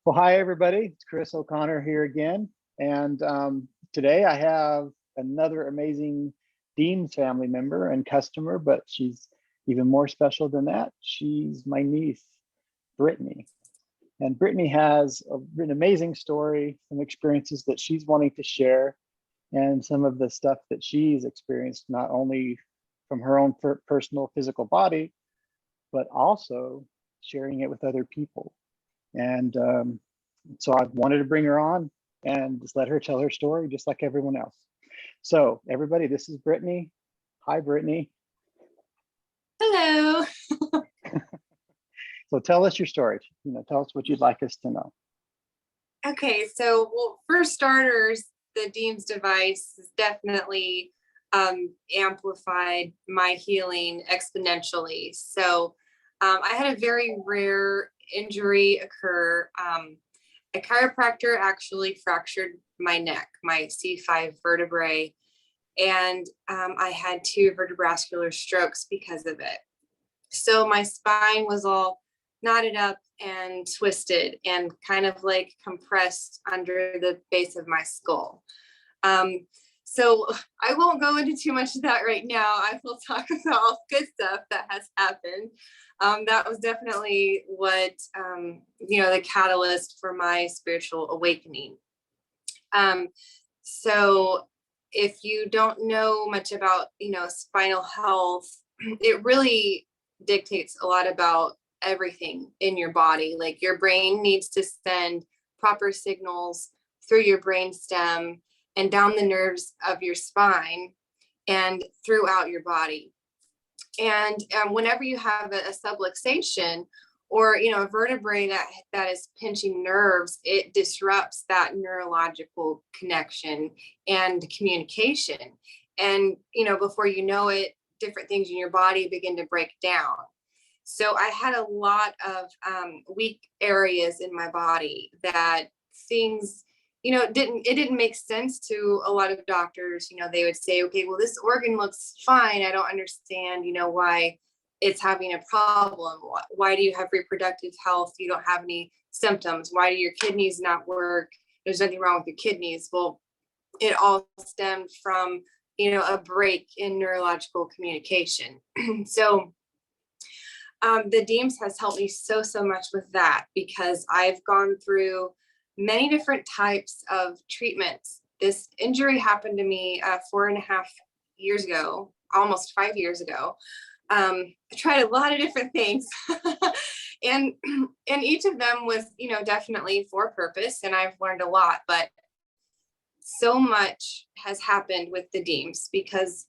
Well, hi, everybody. It's Chris O'Connor here again. And today I have another amazing DEEMS family member and customer, but she's even more special than that. She's my niece, Brittni. And Brittni has an amazing story, some experiences that she's wanting to share, and some of the stuff that she's experienced, not only from her own personal physical body, but also sharing it with other people. And so I wanted to bring her on and just let her tell her story just like everyone else. So everybody, this is Brittni. Hi, Brittni. Hello. So tell us your story. Tell us what you'd like us to know. Okay, so well, for starters, the DEEMS device has definitely amplified my healing exponentially. So I had a very rare injury occur. A chiropractor actually fractured my neck, my C5 vertebrae, and I had 2 vertebravascular strokes because of it. So my spine was all knotted up and twisted and kind of like compressed under the base of my skull. So I won't go into too much of that right now. I will talk about all good stuff that has happened. That was definitely what, the catalyst for my spiritual awakening. So if you don't know much about, spinal health, it really dictates a lot about everything in your body. Like your brain needs to send proper signals through your brain stem and down the nerves of your spine and throughout your body. And whenever you have a subluxation or a vertebrae that is pinching nerves, it disrupts that neurological connection and communication. And before you know it, different things in your body begin to break down. So I had a lot of weak areas in my body that things, it didn't make sense to a lot of doctors. They would say, okay, well, this organ looks fine. I don't understand, why it's having a problem. Why do you have reproductive health? You don't have any symptoms. Why do your kidneys not work? There's nothing wrong with your kidneys. Well, it all stemmed from, a break in neurological communication. So the DEEMS has helped me so much with that, because I've gone through many different types of treatments. This injury happened to me 4.5 years ago, almost 5 years ago. I tried a lot of different things and each of them was, definitely for purpose, and I've learned a lot, but so much has happened with the DEEMS because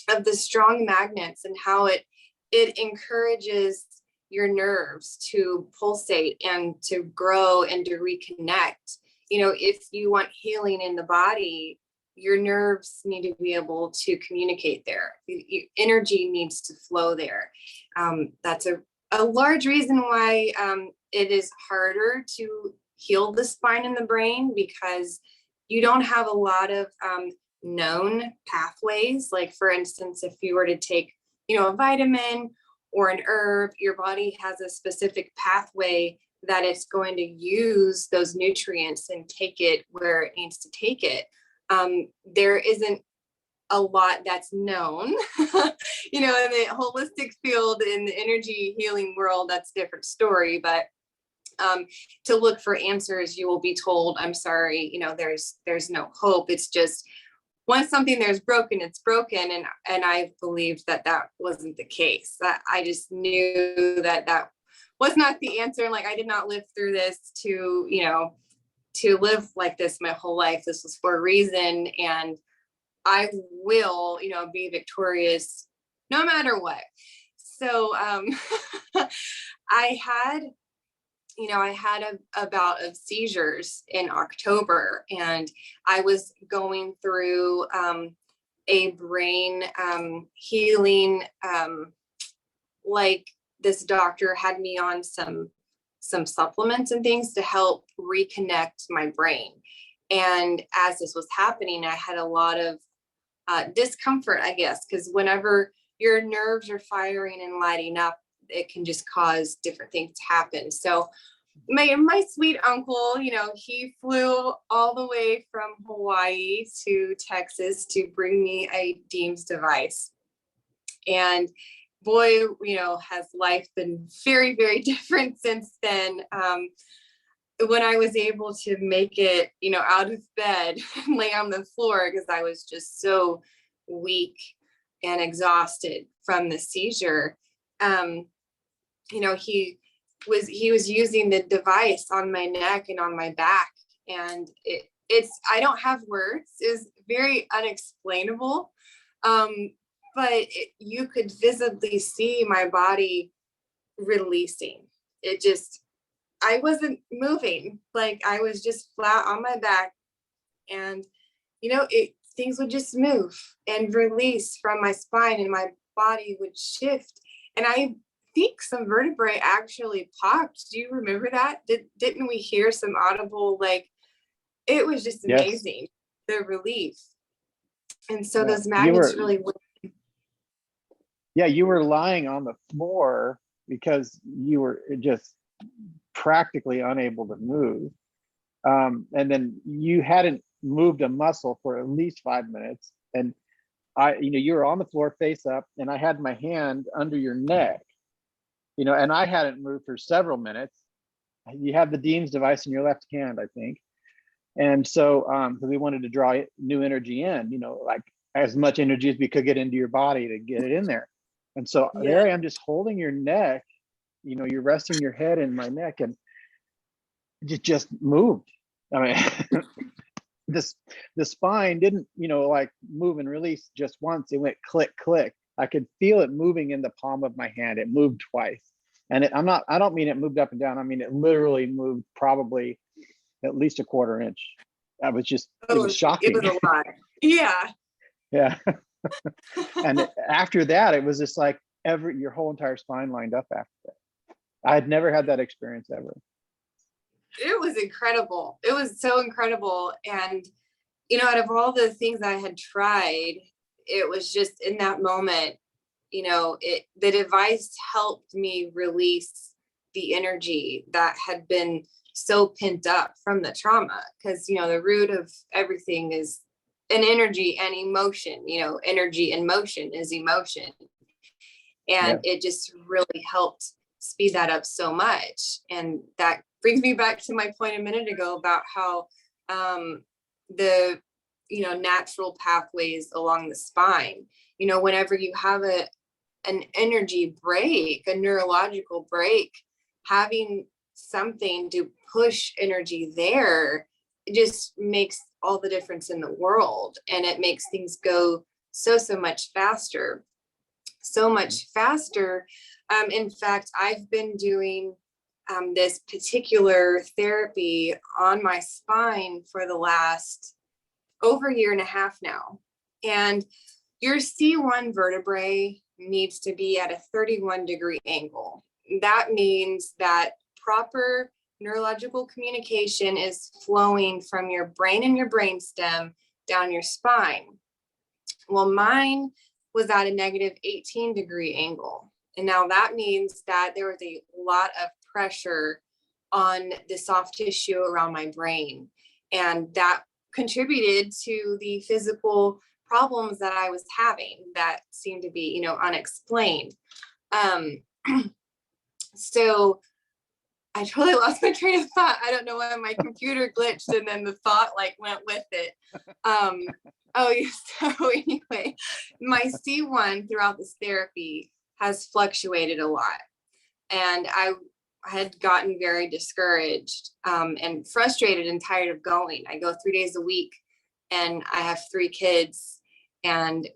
of the strong magnets and how it encourages your nerves to pulsate and to grow and to reconnect. If you want healing in the body, your nerves need to be able to communicate there. Energy needs to flow there. That's a large reason why it is harder to heal the spine and the brain, because you don't have a lot of known pathways. Like, for instance, if you were to take a vitamin or an herb, your body has a specific pathway that it's going to use those nutrients and take it where it needs to take it. There isn't a lot that's known, in the holistic field, in the energy healing world, that's a different story. But to look for answers, you will be told, I'm sorry, there's no hope. It's just, once something there's broken, it's broken. And I believed that wasn't the case. That I just knew that was not the answer. And like, I did not live through this to live like this my whole life. This was for a reason. And I will, be victorious no matter what. So I had a bout of seizures in October, and I was going through a brain healing, like this doctor had me on some supplements and things to help reconnect my brain. And as this was happening, I had a lot of discomfort, I guess, because whenever your nerves are firing and lighting up, it can just cause different things to happen. So my sweet uncle, you know, he flew all the way from Hawaii to Texas to bring me a DEEMS device. And boy, you know, has life been very, very different since then. When I was able to make it, you know, out of bed and lay on the floor because I was just so weak and exhausted from the seizure. You know, he was using the device on my neck and on my back, and I don't have words. It's very unexplainable, but you could visibly see my body releasing. I wasn't moving, like I was just flat on my back, and you know, things would just move and release from my spine, and my body would shift. And I think some vertebrae actually popped. Do you remember that? Didn't we hear some audible, like, it was just amazing, the relief. And so those magnets really work. Yeah, you were lying on the floor because you were just practically unable to move. And then you hadn't moved a muscle for at least 5 minutes. And you were on the floor face up, and I had my hand under your neck, and I hadn't moved for several minutes. You have the DEEMS device in your left hand, I think. And so, because we wanted to draw new energy in, like as much energy as we could get into your body to get it in there. And so there I am, just holding your neck, you're resting your head in my neck, and it just moved. I mean, the spine didn't, like move and release just once. It went click, click. I could feel it moving in the palm of my hand. It moved twice. And I don't mean it moved up and down. I mean, it literally moved probably at least a quarter inch. It was shocking. It was a lot. Yeah. Yeah. And after that, it was just like your whole entire spine lined up after that. I had never had that experience ever. It was incredible. It was so incredible. And, out of all the things I had tried, it was just in that moment, the device helped me release the energy that had been so pent up from the trauma. Because, the root of everything is an energy and emotion. Energy and motion is emotion. And it just really helped speed that up so much. And that brings me back to my point a minute ago about how the natural pathways along the spine, whenever you have an energy break, a neurological break, having something to push energy there, it just makes all the difference in the world. And it makes things go so much faster. So much faster. In fact, I've been doing this particular therapy on my spine for the last over a year and a half now. And your C1 vertebrae needs to be at a 31-degree angle. That means that proper neurological communication is flowing from your brain and your brainstem down your spine. Well, mine was at a negative 18-degree angle. And now that means that there was a lot of pressure on the soft tissue around my brain. And that contributed to the physical problems that I was having that seemed to be, unexplained. So I totally lost my train of thought. I don't know why my computer glitched and then the thought went with it. So anyway, my C1 throughout this therapy has fluctuated a lot. And I had gotten very discouraged and frustrated and tired of going. I go 3 days a week and I have 3 kids and,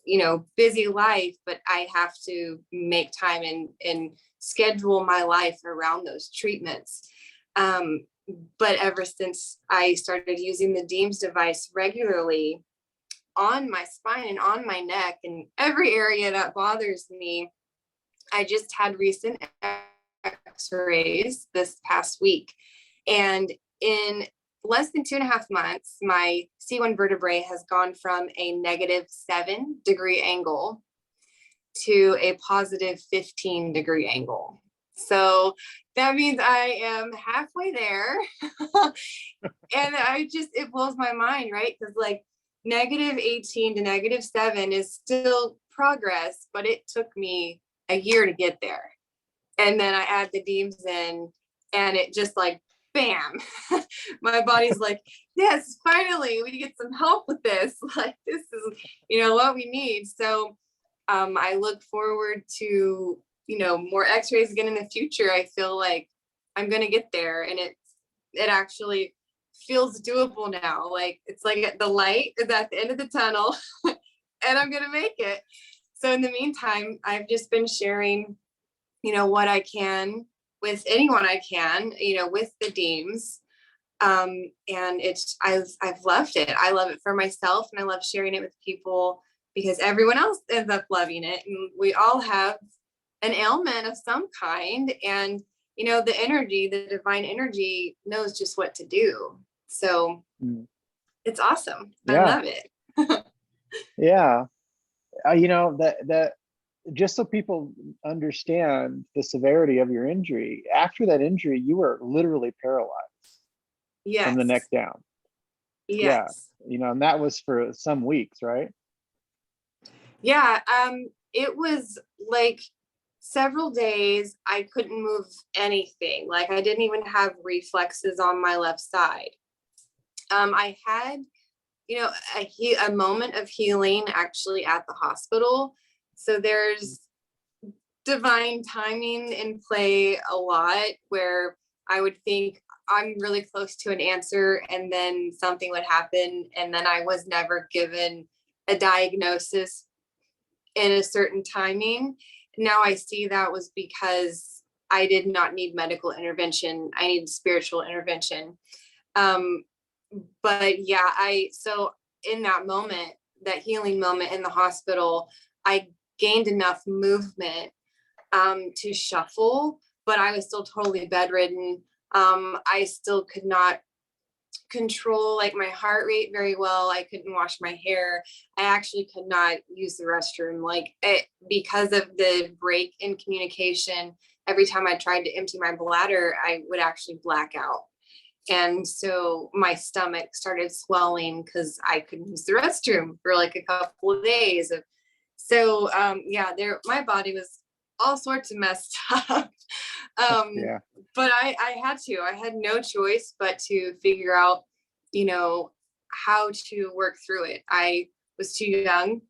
busy life, but I have to make time and schedule my life around those treatments. But ever since I started using the DEEMS device regularly on my spine and on my neck and every area that bothers me, I just had recent x-rays this past week. And in less than 2.5 months, my C1 vertebrae has gone from a negative 7-degree angle to a positive 15-degree angle. So that means I am halfway there. And it blows my mind, right? Because like -18 to -7 is still progress, but it took me a year to get there. And then I add the DEEMS in, and it just like, bam, my body's like, yes, finally, we get some help with this. Like, this is, what we need. So I look forward to, more x-rays again in the future. I feel like I'm going to get there, and it actually feels doable now. Like, it's like the light is at the end of the tunnel and I'm going to make it. So in the meantime, I've just been sharing, what I can with anyone I can, with the DEEMS. And I've loved it. I love it for myself, and I love sharing it with people because everyone else ends up loving it. And we all have an ailment of some kind. And, the divine energy knows just what to do. So it's awesome. I love it. Yeah. That just so people understand the severity of your injury, after that injury, you were literally paralyzed from the neck down. Yes. Yeah. And that was for some weeks, right? Yeah. It was like several days I couldn't move anything. Like, I didn't even have reflexes on my left side. I had, a moment of healing actually at the hospital. So there's divine timing in play a lot, where I would think I'm really close to an answer, and then something would happen, and then I was never given a diagnosis in a certain timing. Now I see that was because I did not need medical intervention. I needed spiritual intervention. But yeah, so in that moment, that healing moment in the hospital, I gained enough movement to shuffle, but I was still totally bedridden. I still could not control like my heart rate very well. I couldn't wash my hair. I actually could not use the restroom, because of the break in communication. Every time I tried to empty my bladder, I would actually black out. And so my stomach started swelling because I couldn't use the restroom for like a couple of days. So my body was all sorts of messed up. But I had no choice but to figure out, how to work through it. I was too young.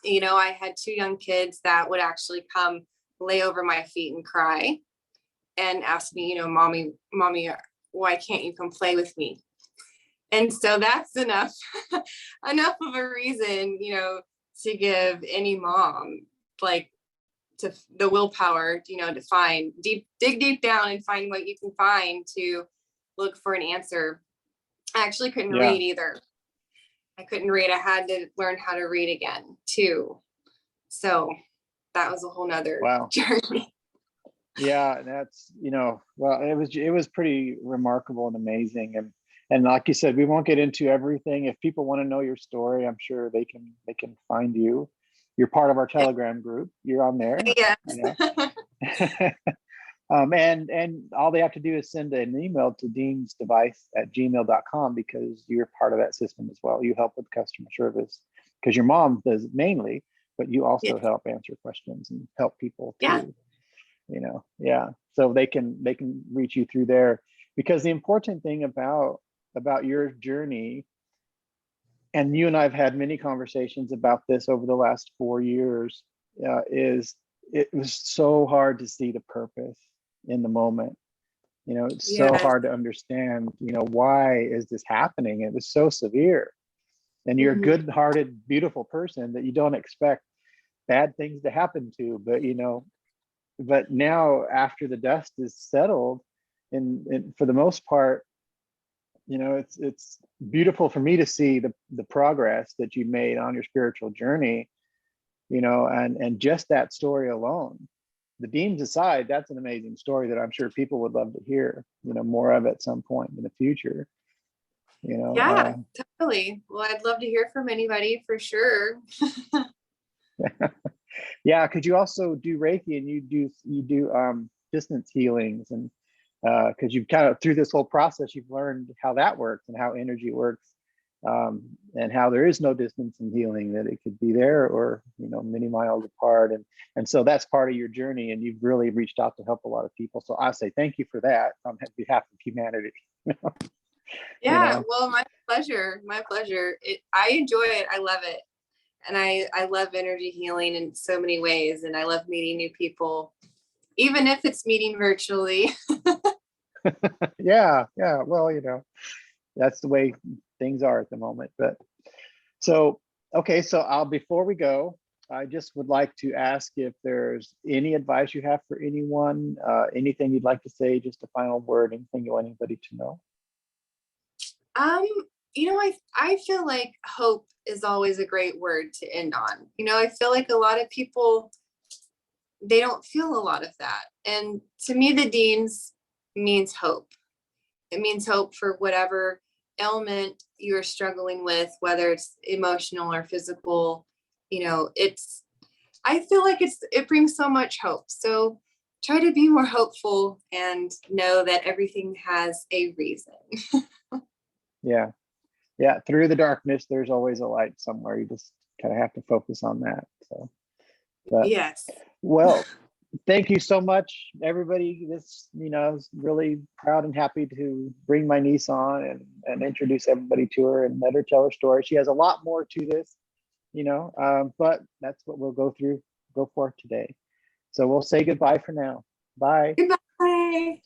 I had 2 young kids that would actually come lay over my feet and cry and ask me, mommy, why can't you come play with me? And so that's enough of a reason, to give any mom to the willpower, to dig deep down and find what you can find to look for an answer. I actually couldn't read either. I couldn't read. I had to learn how to read again too. So that was a whole nother journey. Yeah, that's, well, it was pretty remarkable and amazing. And like you said, we won't get into everything. If people want to know your story, I'm sure they can find you. You're part of our Telegram group. You're on there. Yeah. And all they have to do is send an email to deemsdevice@gmail.com, because you're part of that system as well. You help with customer service, because your mom does it mainly, but you also help answer questions and help people too. So they can reach you through there, because the important thing about your journey, and you and I have had many conversations about this over the last 4 years, is it was so hard to see the purpose in the moment. It's so hard to understand, why is this happening? It was so severe. And you're a good-hearted, beautiful person that you don't expect bad things to happen to, but now after the dust is settled, and for the most part, it's beautiful for me to see the progress that you made on your spiritual journey, and just that story alone. The DEEMS aside, that's an amazing story that I'm sure people would love to hear, more of at some point in the future. Yeah, totally. Well, I'd love to hear from anybody for sure. Yeah, could you also do Reiki, and you do distance healings, and because you've kind of through this whole process, you've learned how that works and how energy works, and how there is no distance in healing, that it could be there or, you know, many miles apart. And so that's part of your journey, and you've really reached out to help a lot of people. So I say thank you for that on behalf of humanity. Yeah, You know? well, my pleasure. My pleasure. I enjoy it. I love it. And I love energy healing in so many ways. And I love meeting new people, even if it's meeting virtually. Yeah, yeah. Well, you know, that's the way things are at the moment. But so, okay, so before we go, I just would like to ask if there's any advice you have for anyone, anything you'd like to say, just a final word, anything you want anybody to know. Um, I feel like hope is always a great word to end on. I feel like a lot of people, they don't feel a lot of that. And to me, the Deems means hope. It means hope for whatever ailment you're struggling with, whether it's emotional or physical. I feel like it brings so much hope. So try to be more hopeful and know that everything has a reason. Yeah. Yeah. Through the darkness, there's always a light somewhere. You just kind of have to focus on that. So, but Yes. well, thank you so much, everybody. I was really proud and happy to bring my niece on and introduce everybody to her and let her tell her story. She has a lot more to this, but that's what we'll go for today. So we'll say goodbye for now. Bye. Goodbye.